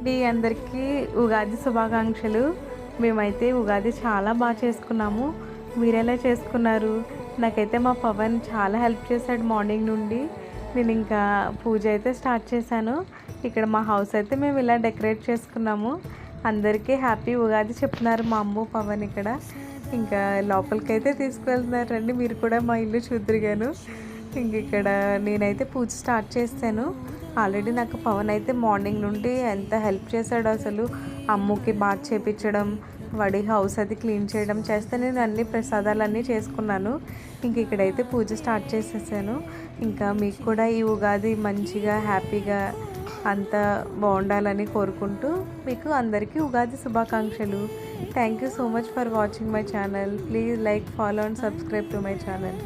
అండి, అందరికీ ఉగాది శుభాకాంక్షలు. మేమైతే ఉగాది చాలా బాగా చేసుకున్నాము. మీరెలా చేసుకున్నారు? నాకైతే మా పవన్ చాలా హెల్ప్ చేశాడు మార్నింగ్ నుండి. నేను ఇంకా పూజ అయితే స్టార్ట్ చేశాను. ఇక్కడ మా హౌస్ అయితే మేము ఇలా డెకరేట్ చేసుకున్నాము. అందరికీ హ్యాపీ ఉగాది చెప్తున్నారు మా అమ్మ పవన్. ఇక్కడ ఇంకా లోపలికైతే తీసుకువెళ్తున్నారు. రండి మీరు కూడా మా ఇల్లు చూద్దరుగాను. ఇంక ఇక్కడ నేనైతే పూజ స్టార్ట్ చేశాను. ఆల్రెడీ నాకు పవన్ అయితే మార్నింగ్ నుండి ఎంత హెల్ప్ చేశాడు అసలు. అమ్ముకి బాత్ చేపించడం, వాడి హౌస్ అది క్లీన్ చేయడం చేస్తే నేను అన్ని ప్రసాదాలన్నీ చేసుకున్నాను. ఇంక ఇక్కడైతే పూజ స్టార్ట్ చేసేసాను. ఇంకా మీకు కూడా ఈ ఉగాది మంచిగా హ్యాపీగా అంతా బాగుండాలని కోరుకుంటూ మీకు అందరికీ ఉగాది శుభాకాంక్షలు. Thank you so much for watching my channel. Please like, follow and subscribe to my channel.